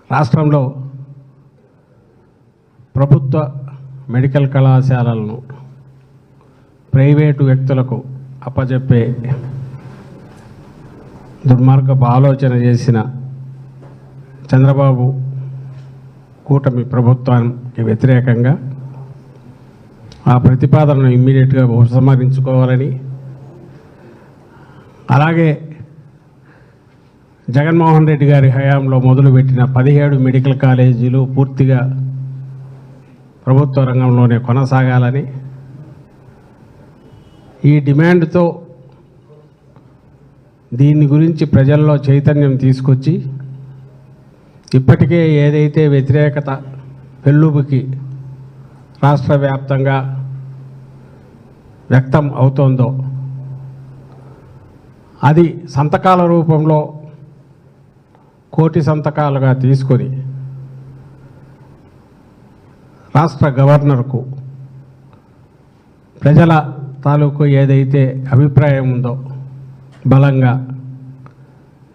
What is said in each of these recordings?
రాష్ట్రంలో ప్రభుత్వ మెడికల్ కళాశాలలను ప్రైవేటు వ్యక్తులకు అప్పజెప్పే దుర్మార్గపు ఆలోచన చేసిన చంద్రబాబు కూటమి ప్రభుత్వానికి వ్యతిరేకంగా ఆ ప్రతిపాదనను ఇమ్మీడియట్గా ఉపసంహరించుకోవాలని, అలాగే జగన్మోహన్ రెడ్డి గారి హయాంలో మొదలుపెట్టిన 17 మెడికల్ కాలేజీలు పూర్తిగా ప్రభుత్వ రంగంలోనే కొనసాగాలని, ఈ డిమాండ్తో దీని గురించి ప్రజల్లో చైతన్యం తీసుకొచ్చి ఇప్పటికే ఏదైతే వ్యతిరేకత పెళ్ళుబుకి రాష్ట్ర వ్యాప్తంగా వ్యక్తం అవుతోందో అది సంతకాల రూపంలో కోటి సంతకాలుగా తీసుకొని రాష్ట్ర గవర్నర్కు ప్రజల తాలూకు ఏదైతే అభిప్రాయం ఉందో బలంగా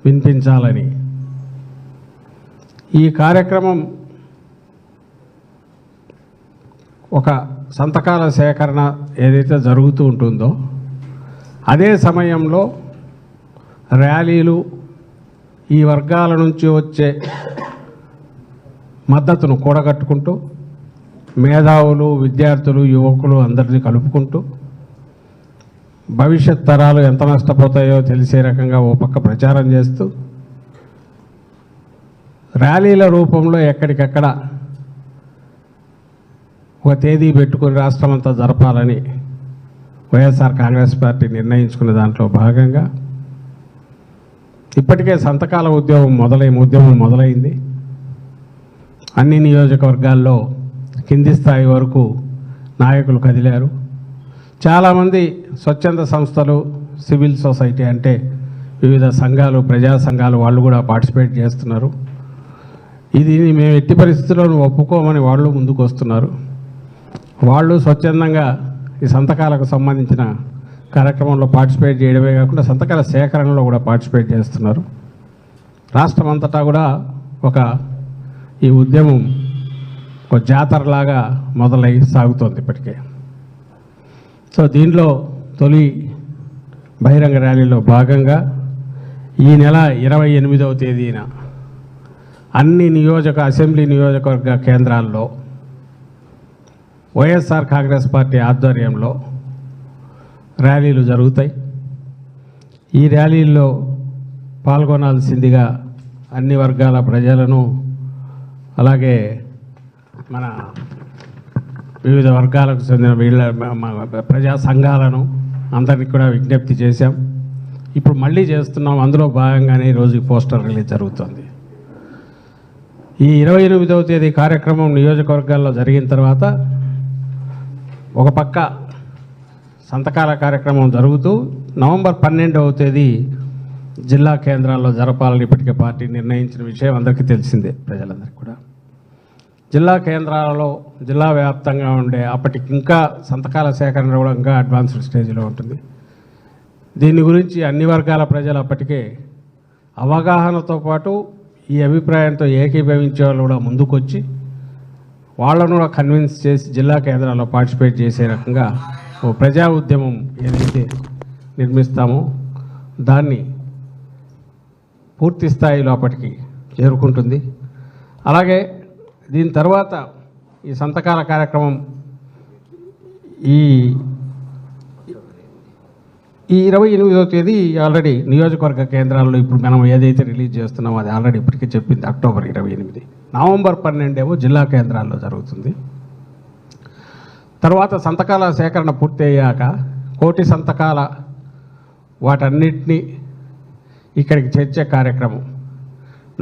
వినిపించాలని ఈ కార్యక్రమం ఒక సంతకాల సేకరణ ఏదైతే జరుగుతూ ఉంటుందో అదే సమయంలో ర్యాలీలు, ఈ వర్గాల నుంచి వచ్చే మద్దతును కూడగట్టుకుంటూ మేధావులు, విద్యార్థులు, యువకులు అందరినీ కలుపుకుంటూ భవిష్యత్ తరాలు ఎంత నష్టపోతాయో తెలిసే రకంగా ఓ పక్క ప్రచారం చేస్తూ ర్యాలీల రూపంలో ఎక్కడికక్కడ ఒక తేదీ పెట్టుకుని రాష్ట్రమంతా జరపాలని వైఎస్ఆర్ కాంగ్రెస్ పార్టీ నిర్ణయించుకున్న దాంట్లో భాగంగా ఇప్పటికే సంతకాల ఉద్యమం మొదలైంది. అన్ని నియోజకవర్గాల్లో కింది స్థాయి వరకు నాయకులు కదిలారు. చాలామంది స్వచ్ఛంద సంస్థలు, సివిల్ సొసైటీ అంటే వివిధ సంఘాలు, ప్రజా సంఘాలు వాళ్ళు కూడా పార్టిసిపేట్ చేస్తున్నారు. ఇది మేము ఎట్టి పరిస్థితుల్లోనూ ఒప్పుకోమని వాళ్ళు ముందుకు వస్తున్నారు. వాళ్ళు స్వచ్ఛందంగా ఈ సంతకాలకు సంబంధించిన కార్యక్రమంలో పార్టిసిపేట్ చేయడమే కాకుండా సంతకాల సేకరణలో కూడా పార్టిసిపేట్ చేస్తున్నారు. రాష్ట్రం అంతటా కూడా ఈ ఉద్యమం ఒక జాతరలాగా మొదలై సాగుతోంది ఇప్పటికే. సో దీనిలో తొలి బహిరంగ ర్యాలీలో భాగంగా ఈ నెల 28వ తేదీన అన్ని అసెంబ్లీ నియోజకవర్గ కేంద్రాల్లో వైఎస్ఆర్ కాంగ్రెస్ పార్టీ ఆధ్వర్యంలో ర్యాలీలు జరుగుతాయి. ఈ ర్యాలీల్లో పాల్గొనాల్సిందిగా అన్ని వర్గాల ప్రజలను, అలాగే మన వివిధ వర్గాలకు చెందిన ప్రజా సంఘాలను అందరికీ కూడా విజ్ఞప్తి చేశాం. ఇప్పుడు మళ్ళీ చేస్తున్నాం. అందులో భాగంగానే ఈరోజు ఈ పోస్టర్ రిలీజ్ జరుగుతుంది. ఈ 28వ తేదీ కార్యక్రమం నియోజకవర్గాల్లో జరిగిన తర్వాత ఒక పక్క సంతకాల కార్యక్రమం జరుగుతూ నవంబర్ 12వ తేదీ జిల్లా కేంద్రాల్లో జరపాలని ఇప్పటికే పార్టీ నిర్ణయించిన విషయం అందరికీ తెలిసిందే, ప్రజలందరికీ కూడా. జిల్లా కేంద్రాలలో జిల్లా వ్యాప్తంగా ఉండే అప్పటికి ఇంకా సంతకాల సేకరణ కూడా ఇంకా అడ్వాన్స్డ్ స్టేజ్లో ఉంటుంది. దీని గురించి అన్ని వర్గాల ప్రజలు అప్పటికే అవగాహనతో పాటు ఈ అభిప్రాయంతో ఏకీభవించే వాళ్ళు కూడా ముందుకొచ్చి వాళ్ళను కూడా కన్విన్స్ చేసి జిల్లా కేంద్రాల్లో పార్టిసిపేట్ చేసే రకంగా ఓ ప్రజా ఉద్యమం ఏదైతే నిర్మిస్తామో దాన్ని పూర్తి స్థాయిలో అప్పటికి చేరుకుంటుంది. అలాగే దీని తర్వాత ఈ సంతకాల కార్యక్రమం ఈ 28వ తేదీ ఆల్రెడీ నియోజకవర్గ కేంద్రాల్లో ఇప్పుడు మనం ఏదైతే రిలీజ్ చేస్తున్నామో అది ఆల్రెడీ ఇప్పటికే చెప్పింది, అక్టోబర్ 28. నవంబర్ 12 జిల్లా కేంద్రాల్లో జరుగుతుంది. తర్వాత సంతకాల సేకరణ పూర్తి అయ్యాక కోటి సంతకాల వాటన్నిటినీ ఇక్కడికి చేర్చే కార్యక్రమం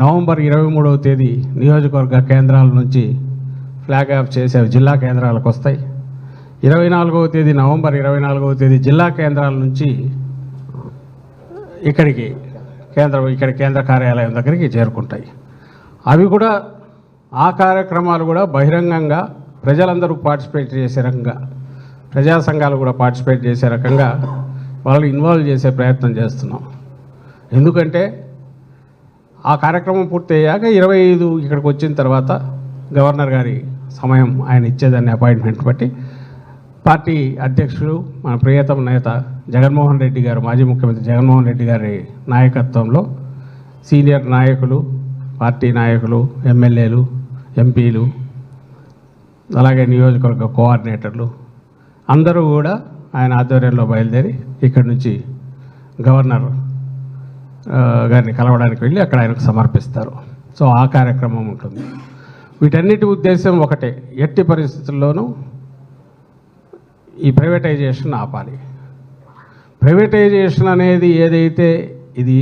నవంబర్ 23వ తేదీ నియోజకవర్గ కేంద్రాల నుంచి ఫ్లాగ్ ఆఫ్ చేసే జిల్లా కేంద్రాలకు వస్తాయి. 24వ తేదీ నవంబర్ 24వ తేదీ జిల్లా కేంద్రాల నుంచి ఇక్కడ కేంద్ర కార్యాలయం దగ్గరికి చేరుకుంటాయి. అవి కూడా ఆ కార్యక్రమాలు కూడా బహిరంగంగా ప్రజలందరూ పార్టిసిపేట్ చేసే రకంగా, ప్రజా సంఘాలు కూడా పార్టిసిపేట్ చేసే రకంగా వాళ్ళు ఇన్వాల్వ్ చేసే ప్రయత్నం చేస్తున్నాం. ఎందుకంటే ఆ కార్యక్రమం పూర్తయ్యాక 25 ఇక్కడికి వచ్చిన తర్వాత గవర్నర్ గారి సమయం ఆయన ఇచ్చేదాన్ని అపాయింట్మెంట్ బట్టి పార్టీ అధ్యక్షుడు మన ప్రియతమ నేత జగన్మోహన్ రెడ్డి గారు, మాజీ ముఖ్యమంత్రి జగన్మోహన్ రెడ్డి గారి నాయకత్వంలో సీనియర్ నాయకులు, పార్టీ నాయకులు, ఎమ్మెల్యేలు, ఎంపీలు, అలాగే నియోజకవర్గ కోఆర్డినేటర్లు అందరూ కూడా ఆయన ఆధ్వర్యంలో బయలుదేరి ఇక్కడి నుంచి గవర్నర్ గారిని కలవడానికి వెళ్ళి అక్కడ ఆయనకు సమర్పిస్తారు. సో ఆ కార్యక్రమం ఉంటుంది. వీటన్నిటి ఉద్దేశం ఒకటే, ఎట్టి పరిస్థితుల్లోనూ ఈ ప్రైవేటైజేషన్ ఆపాలి. ప్రైవేటైజేషన్ అనేది ఏదైతే ఇది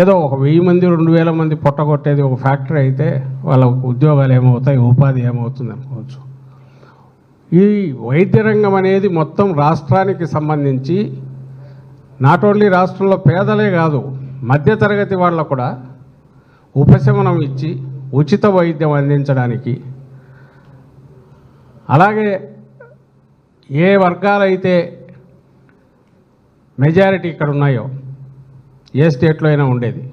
ఏదో ఒక 1000 మంది 2000 మంది పొట్టగొట్టేది ఒక ఫ్యాక్టరీ అయితే వాళ్ళ ఉద్యోగాలు ఏమవుతాయి, ఉపాధి ఏమవుతుంది అనుకోవచ్చు. ఈ వైద్య రంగం అనేది మొత్తం రాష్ట్రానికి సంబంధించి నాట్ ఓన్లీ రాష్ట్రంలో పేదలే కాదు, మధ్యతరగతి వాళ్ళకు కూడా ఉపశమనం ఇచ్చి ఉచిత వైద్యం అందించడానికి, అలాగే ఏ వర్గాలైతే మెజారిటీ ఇక్కడ ఉన్నాయో, ఏ స్టేట్లో అయినా ఉండేది,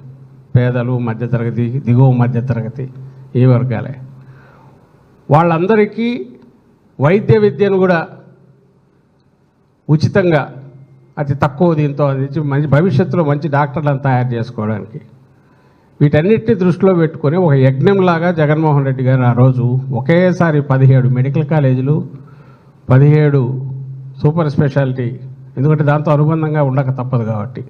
పేదలు, మధ్యతరగతి, దిగువ మధ్యతరగతి, ఈ వర్గాలే, వాళ్ళందరికీ వైద్య విద్యను కూడా ఉచితంగా అతి తక్కువ దీంతో అందించి మంచి భవిష్యత్తులో మంచి డాక్టర్లను తయారు చేసుకోవడానికి, వీటన్నిటిని దృష్టిలో పెట్టుకొని ఒక యజ్ఞంలాగా జగన్మోహన్ రెడ్డి గారు ఆ రోజు ఒకేసారి 17 మెడికల్ కాలేజీలు, 17 సూపర్ స్పెషాలిటీ, ఎందుకంటే దాంతో అనుబంధంగా ఉండక తప్పదు కాబట్టి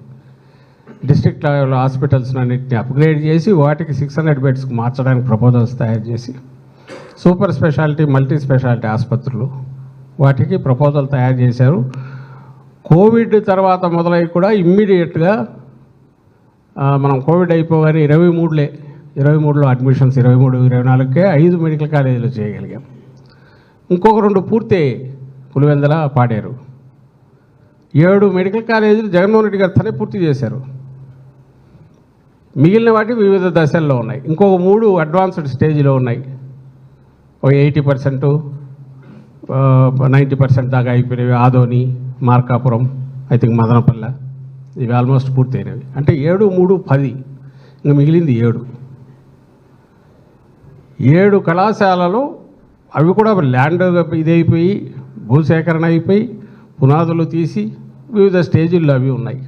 డిస్ట్రిక్ట్ లెవెల్ హాస్పిటల్స్ అన్నింటినీ అప్గ్రేడ్ చేసి వాటికి 600 బెడ్స్కి మార్చడానికి ప్రపోజల్స్ తయారు చేసి, సూపర్ స్పెషాలిటీ, మల్టీ స్పెషాలిటీ ఆసుపత్రులు వాటికి ప్రపోజల్ తయారు చేశారు. కోవిడ్ తర్వాత మొదలై కూడా ఇమ్మీడియట్గా మనం కోవిడ్ అయిపోగానే 23లో అడ్మిషన్స్ 23-24కే 5 మెడికల్ కాలేజీలు చేయగలిగాం. ఇంకొక 2 పూర్తి పులివెందల, పాడేరు, 7 మెడికల్ కాలేజీలు జగన్మోహన్ రెడ్డి గారు తనే పూర్తి చేశారు. మిగిలిన వాటి వివిధ దశల్లో ఉన్నాయి. ఇంకొక 3 అడ్వాన్స్డ్ స్టేజ్లో ఉన్నాయి. ఒక 80%, 90% దాకా అయిపోయినవి. ఆదోని, మార్కాపురం, ఐ థింక్ మదనపల్లె, ఇవి ఆల్మోస్ట్ పూర్తయినవి. అంటే 7, 3, 10, ఇంకా మిగిలింది 7 కళాశాలలు. అవి కూడా ల్యాండ్ ఇదైపోయి, భూసేకరణ అయిపోయి, పునాదులు తీసి వివిధ స్టేజీల్లో అవి ఉన్నాయి.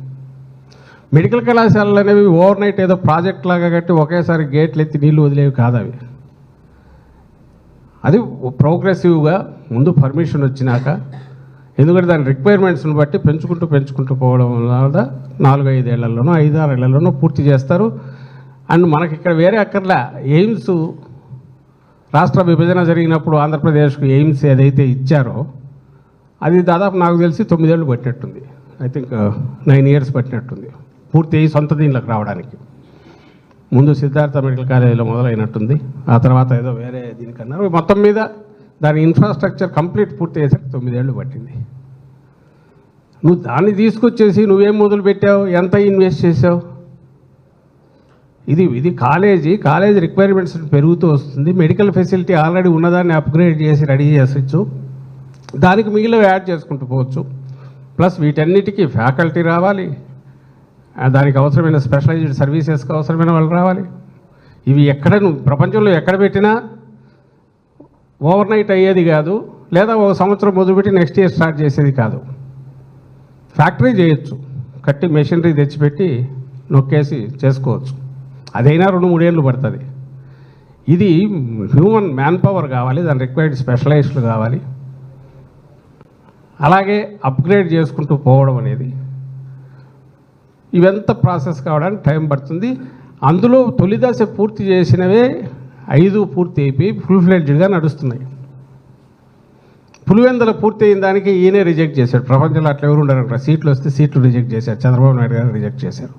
మెడికల్ కళాశాలలు అనేవి ఓవర్ నైట్ ఏదో ప్రాజెక్ట్ లాగా కట్టి ఒకేసారి గేట్లు ఎత్తి నీళ్ళు వదిలేవి కాదు అవి. అది ప్రోగ్రెసివ్గా ముందు పర్మిషన్ వచ్చినాక, ఎందుకంటే దాని రిక్వైర్మెంట్స్ని బట్టి పెంచుకుంటూ పోవడం వల్ల 4-5 ఏళ్లలోనో 5-6 ఏళ్లలోనో పూర్తి చేస్తారు. అండ్ మనకి ఇక్కడ వేరే అక్కర్లా, ఎయిమ్స్ రాష్ట్ర విభజన జరిగినప్పుడు ఆంధ్రప్రదేశ్కు ఎయిమ్స్ ఏదైతే ఇచ్చారో అది దాదాపు నాకు తెలిసి 9 ఏళ్ళు పట్టినట్టుంది. ఐ థింక్ 9 years పట్టినట్టుంది పూర్తి అయ్యి సొంత దీనిలోకి రావడానికి. ముందు సిద్ధార్థ మెడికల్ కాలేజీలో మొదలైనట్టుంది, ఆ తర్వాత ఏదో వేరే దీనికన్నారు. మొత్తం మీద దాని ఇన్ఫ్రాస్ట్రక్చర్ కంప్లీట్ పూర్తి అయ్యేసరికి 9 ఏళ్ళు పట్టింది. నువ్వు దాన్ని తీసుకొచ్చేసి నువ్వేం మొదలు పెట్టావు, ఎంత ఇన్వెస్ట్ చేసావు? ఇది కాలేజీ రిక్వైర్మెంట్స్ పెరుగుతూ వస్తుంది. మెడికల్ ఫెసిలిటీ ఆల్రెడీ ఉన్నదాన్ని అప్గ్రేడ్ చేసి రెడీ చేసొచ్చు, దానికి మిగిలిన యాడ్ చేసుకుంటూ పోవచ్చు. ప్లస్ వీటన్నిటికీ ఫ్యాకల్టీ రావాలి, దానికి అవసరమైన స్పెషలైజ్డ్ సర్వీసెస్కి అవసరమైన వాళ్ళు రావాలి. ఇవి ఎక్కడ నువ్వు ప్రపంచంలో ఎక్కడ పెట్టినా ఓవర్ నైట్ అయ్యేది కాదు, లేదా ఒక సంవత్సరం మొదలుపెట్టి నెక్స్ట్ ఇయర్ స్టార్ట్ చేసేది కాదు. ఫ్యాక్టరీ చేయొచ్చు, కట్టి మెషినరీ తెచ్చిపెట్టి నొక్కేసి చేసుకోవచ్చు. అదైనా 2-3 ఏళ్ళు పడుతుంది. ఇది హ్యూమన్ మ్యాన్ పవర్ కావాలి, దాని రిక్వైర్డ్ స్పెషలైజ్డ్లు కావాలి. అలాగే అప్గ్రేడ్ చేసుకుంటూ పోవడం అనేది, ఇవంతా ప్రాసెస్ కావడానికి టైం పడుతుంది. అందులో తొలి దశ పూర్తి చేసినవే 5 పూర్తి అయిపోయి ఫుల్ ఫ్లెడ్జ్డ్గా నడుస్తున్నాయి. పులివెందుల పూర్తి అయిన దానికి ఈయనే రిజెక్ట్ చేశాడు. ప్రపంచంలో అట్లా ఎవరు ఉండరు, సీట్లు వస్తే సీట్లు రిజెక్ట్ చేశారు. చంద్రబాబు నాయుడు గారు రిజెక్ట్ చేశారు.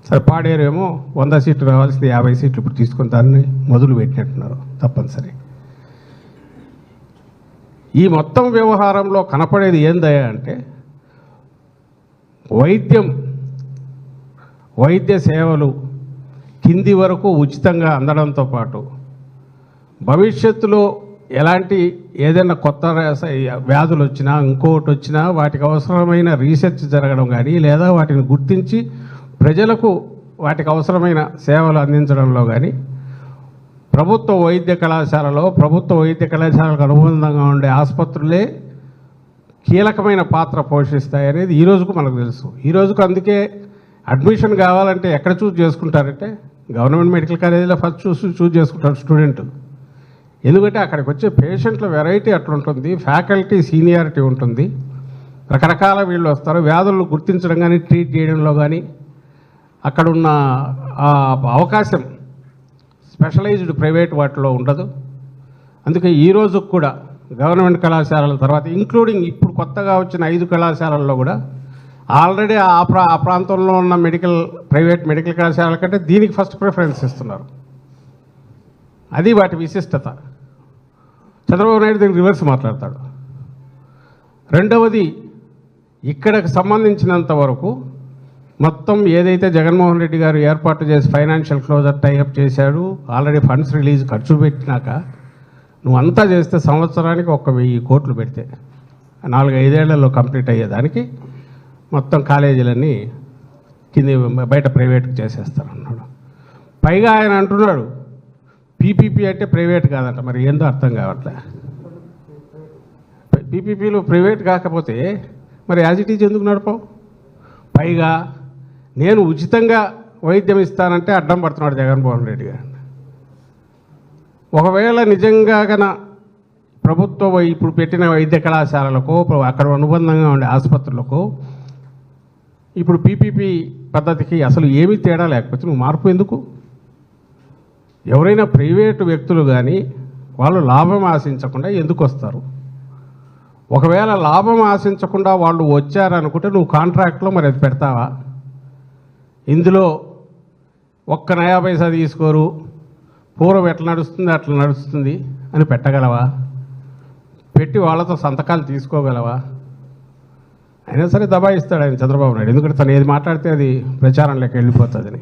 సరే, పాడేరు ఏమో 100 సీట్లు రావాల్సింది 50 సీట్లు ఇప్పుడు తీసుకొని దాన్ని మొదలు పెట్టినట్టున్నారు తప్పనిసరి. ఈ మొత్తం వ్యవహారంలో కనపడేది ఏందయ్యా అంటే, వైద్య సేవలు కింది వరకు ఉచితంగా అందడంతో పాటు భవిష్యత్తులో ఎలాంటి ఏదైనా కొత్త వ్యాధులు వచ్చినా ఇంకోటి వచ్చినా వాటికి అవసరమైన రీసెర్చ్ జరగడం కానీ, లేదా వాటిని గుర్తించి ప్రజలకు వాటికి అవసరమైన సేవలు అందించడంలో కానీ ప్రభుత్వ వైద్య కళాశాలకు అనుబంధంగా ఉండే ఆసుపత్రులే కీలకమైన పాత్ర పోషిస్తాయి అనేది ఈ రోజుకు మనకు తెలుసు. ఈ రోజుకు అందుకే అడ్మిషన్ కావాలంటే ఎక్కడ చూస్ చేసుకుంటారంటే గవర్నమెంట్ మెడికల్ కాలేజీలో ఫస్ట్ చూస్ చేసుకుంటారు స్టూడెంట్. ఎందుకంటే అక్కడికి వచ్చే పేషెంట్ల వెరైటీ అట్లుంటుంది, ఫ్యాకల్టీ సీనియారిటీ ఉంటుంది, రకరకాల వీళ్ళు వస్తారు. వ్యాధులను గుర్తించడం కానీ ట్రీట్ చేయడంలో కానీ అక్కడున్న అవకాశం స్పెషలైజ్డ్ ప్రైవేట్ వాటిలో ఉండదు. అందుకే ఈ రోజుకు కూడా గవర్నమెంట్ కళాశాలల తర్వాత ఇంక్లూడింగ్ ఇప్పుడు కొత్తగా వచ్చిన 5 కళాశాలల్లో కూడా ఆల్రెడీ ఆ ప్రాంతంలో ఉన్న ప్రైవేట్ మెడికల్ కళాశాలల కంటే దీనికి ఫస్ట్ ప్రిఫరెన్స్ ఇస్తున్నారు. అది వాటి విశిష్టత. చంద్రబాబు నాయుడు దీనికి రివర్స్ మాట్లాడతాడు. రెండవది, ఇక్కడికి సంబంధించినంత వరకు మొత్తం ఏదైతే జగన్మోహన్ రెడ్డి గారు ఏర్పాటు చేసి ఫైనాన్షియల్ క్లోజర్ టైఅప్ చేశాడు, ఆల్రెడీ ఫండ్స్ రిలీజ్ ఖర్చు పెట్టినాక నువ్వు అంతా చేస్తే సంవత్సరానికి 1,000 కోట్లు పెడితే 4-5 ఏళ్లలో కంప్లీట్ అయ్యేదానికి మొత్తం కాలేజీలన్నీ బయట ప్రైవేట్కి చేసేస్తారన్నాడు. పైగా ఆయన అంటున్నాడు పీపీపీ అంటే ప్రైవేట్ కాదంట. మరి ఏందో అర్థం కావట్లే. పీపీపీలు ప్రైవేట్ కాకపోతే మరి యాజ్ ఇట్ ఈజ్ ఎందుకు నడపవు? పైగా నేను ఉచితంగా వైద్యం ఇస్తానంటే అడ్డం పడుతున్నాడు జగన్మోహన్ రెడ్డి గారు. ఒకవేళ నిజంగా ప్రభుత్వ ఇప్పుడు పెట్టిన వైద్య కళాశాలలకు అక్కడ అనుబంధంగా ఉండే ఆసుపత్రులకు ఇప్పుడు పీపీపీ పద్ధతికి అసలు ఏమీ తేడా లేకపోతే నువ్వు మార్పు ఎందుకు? ఎవరైనా ప్రైవేటు వ్యక్తులు కానీ వాళ్ళు లాభం ఆశించకుండా ఎందుకు వస్తారు? ఒకవేళ లాభం ఆశించకుండా వాళ్ళు వచ్చారనుకుంటే నువ్వు కాంట్రాక్ట్లో మరి అది పెడతావా? ఇందులో ఒక్క నయా పైసా తీసుకోరు, పూర్వం ఎట్లా నడుస్తుంది అట్లా నడుస్తుంది అని పెట్టగలవా? పెట్టి వాళ్ళతో సంతకాలు తీసుకోగలవా? అయినా సరే దబాయిస్తాడు ఆయన చంద్రబాబు నాయుడు. ఎందుకంటే తను ఏది మాట్లాడితే అది ప్రచారంలోకి వెళ్ళిపోతుందని.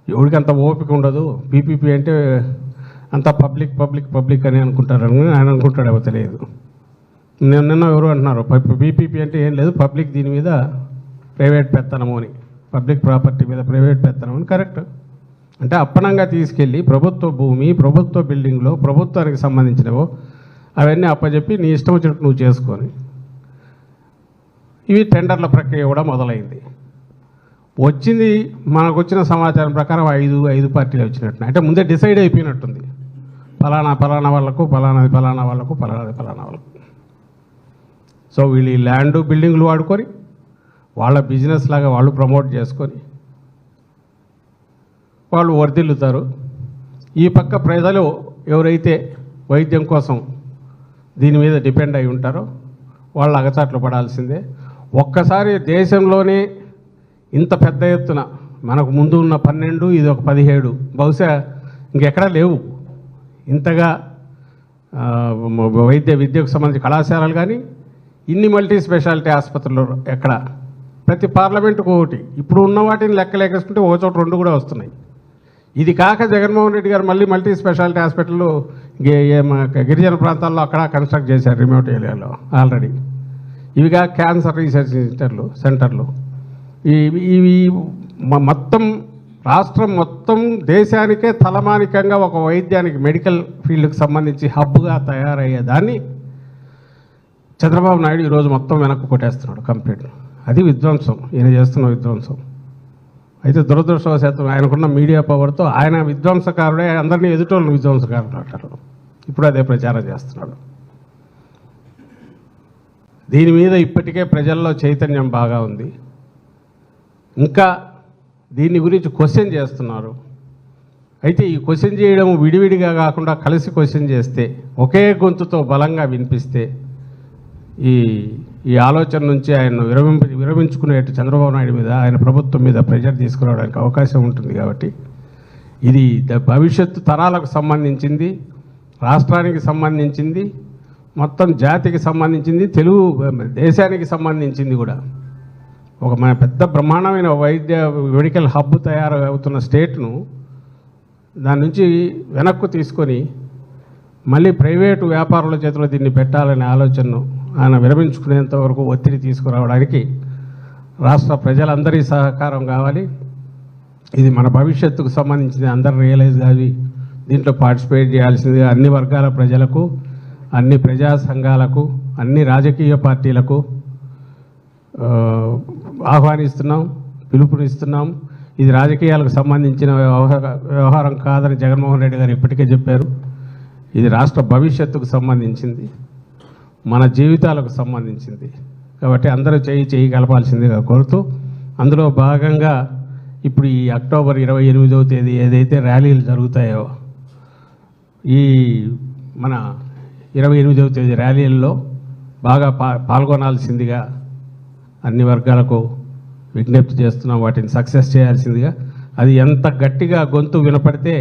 ఎవరికి అంత ఓపిక ఉండదు. పీపీపీ అంటే అంత పబ్లిక్ అని అనుకుంటారని ఆయన అనుకుంటాడేమో తెలియదు. నిన్న ఎవరు అంటున్నారు పీపీపీ అంటే ఏం లేదు, పబ్లిక్ దీని మీద ప్రైవేట్ పెత్తనము అని, పబ్లిక్ ప్రాపర్టీ మీద ప్రైవేట్ పెత్తనం అని. కరెక్ట్. అంటే అప్పనంగా తీసుకెళ్ళి ప్రభుత్వ భూమి, ప్రభుత్వ బిల్డింగ్లో ప్రభుత్వానికి సంబంధించినవో అవన్నీ అప్పచెప్పి నీ ఇష్టం వచ్చినట్టు నువ్వు చేసుకొని ఇవి టెండర్ల ప్రక్రియ కూడా మొదలైంది. మనకు వచ్చిన సమాచారం ప్రకారం 5 పార్టీలు వచ్చినట్టు, అంటే ముందే డిసైడ్ అయిపోయినట్టుంది. ఫలానా వాళ్ళకు, ఫలానా వాళ్ళకు. సో వీళ్ళు ఈ ల్యాండ్ బిల్డింగ్లు వాడుకొని వాళ్ళ బిజినెస్ లాగా వాళ్ళు ప్రమోట్ చేసుకొని వాళ్ళు వర్ధిల్లుతారు. ఈ పక్క ప్రజలు ఎవరైతే వైద్యం కోసం దీని మీద డిపెండ్ అయి ఉంటారో వాళ్ళు అగచాట్లు పడాల్సిందే. ఒక్కసారి దేశంలోనే ఇంత పెద్ద ఎత్తున మనకు ముందు ఉన్న 12, ఇది ఒక 17, బహుశా ఇంకెక్కడా లేవు ఇంతగా విద్యకు సంబంధించి కళాశాలలు కానీ ఇన్ని మల్టీ స్పెషాలిటీ ఆసుపత్రులు ఎక్కడ. ప్రతి పార్లమెంటుకు ఒకటి. ఇప్పుడు ఉన్న వాటిని లెక్కలేకేసుకుంటే ఒక చోట 2 కూడా వస్తున్నాయి. ఇది కాక జగన్మోహన్ రెడ్డి గారు మళ్ళీ మల్టీ స్పెషాలిటీ హాస్పిటల్ గిరిజన ప్రాంతాల్లో అక్కడ కన్స్ట్రక్ట్ చేశారు, రిమోట్ ఏరియాలో ఆల్రెడీ. ఇవిగా క్యాన్సర్ రీసెర్చ్ సెంటర్లు. ఇవి మొత్తం రాష్ట్రం మొత్తం దేశానికే తలమానికంగా ఒక వైద్యానికి మెడికల్ ఫీల్డ్కి సంబంధించి హబ్గా తయారయ్యేదాన్ని చంద్రబాబు నాయుడు ఈరోజు మొత్తం వెనక్కు కొట్టేస్తున్నాడు కంప్లీట్. అది విధ్వంసం, ఈయన చేస్తున్న విధ్వంసం. అయితే దురదృష్టవశాత్తు ఆయనకున్న మీడియా పవర్తో ఆయన విధ్వంసకారుడే, అందరినీ ఎదుటోళ్ళని విధ్వంసకారులు అంటారు. ఇప్పుడు అదే ప్రచారం చేస్తున్నాడు. దీని మీద ఇప్పటికే ప్రజల్లో చైతన్యం బాగా ఉంది. ఇంకా దీని గురించి క్వశ్చన్ చేస్తున్నారు. అయితే ఈ క్వశ్చన్ చేయడం విడివిడిగా కాకుండా కలిసి క్వశ్చన్ చేస్తే, ఒకే గొంతుతో బలంగా వినిపిస్తే ఈ ఆలోచన నుంచి ఆయన విరమించుకునేట్టు చంద్రబాబు నాయుడు మీద, ఆయన ప్రభుత్వం మీద ప్రెజర్ తీసుకురావడానికి అవకాశం ఉంటుంది. కాబట్టి ఇది భవిష్యత్తు తరాలకు సంబంధించింది, రాష్ట్రానికి సంబంధించింది, మొత్తం జాతికి సంబంధించింది, తెలుగు దేశానికి సంబంధించింది కూడా. ఒక మన పెద్ద బ్రహ్మాండమైన మెడికల్ హబ్ తయారవుతున్న స్టేట్ను దాని నుంచి వెనక్కు తీసుకొని మళ్ళీ ప్రైవేటు వ్యాపారుల చేతిలో దీన్ని పెట్టాలనే ఆలోచనను ఆయన విరమించుకునేంత వరకు ఒత్తిడి తీసుకురావడానికి రాష్ట్ర ప్రజలందరి సహకారం కావాలి. ఇది మన భవిష్యత్తుకు సంబంధించింది, అందరూ రియలైజ్ కాదు, దీంట్లో పార్టిసిపేట్ చేయాల్సిందిగా అన్ని వర్గాల ప్రజలకు, అన్ని ప్రజా సంఘాలకు, అన్ని రాజకీయ పార్టీలకు ఆహ్వానిస్తున్నాం, పిలుపునిస్తున్నాం. ఇది రాజకీయాలకు సంబంధించిన వ్యవహారం కాదని జగన్మోహన్ రెడ్డి గారు ఇప్పటికే చెప్పారు. ఇది రాష్ట్ర భవిష్యత్తుకు సంబంధించింది, మన జీవితాలకు సంబంధించింది. కాబట్టి అందరూ చేయి కలపాల్సిందిగా కోరుతూ, అందులో భాగంగా ఇప్పుడు ఈ అక్టోబర్ 28వ తేదీ ఏదైతే ర్యాలీలు జరుగుతాయో, ఈ మన 28వ తేదీ ర్యాలీల్లో బాగా పాల్గొనాల్సిందిగా అన్ని వర్గాలకు విజ్ఞప్తి చేస్తున్నాం. వాటిని సక్సెస్ చేయాల్సిందిగా, అది ఎంత గట్టిగా గొంతు వినపడితే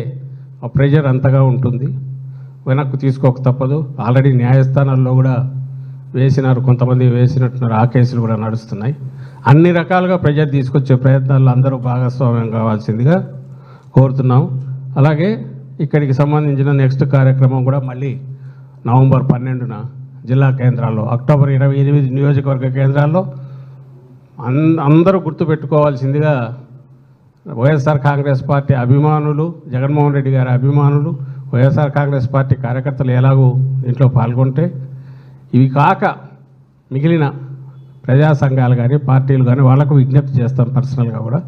ఆ ప్రెషర్ అంతగా ఉంటుంది, వెనక్కు తీసుకోక తప్పదు. ఆల్రెడీ న్యాయస్థానాల్లో కూడా వేసినారు, కొంతమంది వేసినట్టున్నారు, ఆ కేసులు కూడా నడుస్తున్నాయి. అన్ని రకాలుగా ప్రెషర్ తీసుకొచ్చే ప్రయత్నాల్లో అందరూ భాగస్వామ్యం కావాల్సిందిగా కోరుతున్నాం. అలాగే ఇక్కడికి సంబంధించిన నెక్స్ట్ కార్యక్రమం కూడా మళ్ళీ నవంబర్ 12న జిల్లా కేంద్రాల్లో, అక్టోబర్ 28 నియోజకవర్గ కేంద్రాల్లో అందరూ గుర్తుపెట్టుకోవాల్సిందిగా, వైఎస్ఆర్ కాంగ్రెస్ పార్టీ అభిమానులు, జగన్మోహన్ రెడ్డి గారి అభిమానులు, వైఎస్ఆర్ కాంగ్రెస్ పార్టీ కార్యకర్తలు ఎలాగూ దీంట్లో పాల్గొంటే, ఇవి కాక మిగిలిన ప్రజా సంఘాలు కానీ పార్టీలు కానీ వాళ్ళకు విజ్ఞప్తి చేస్తాం పర్సనల్గా కూడా.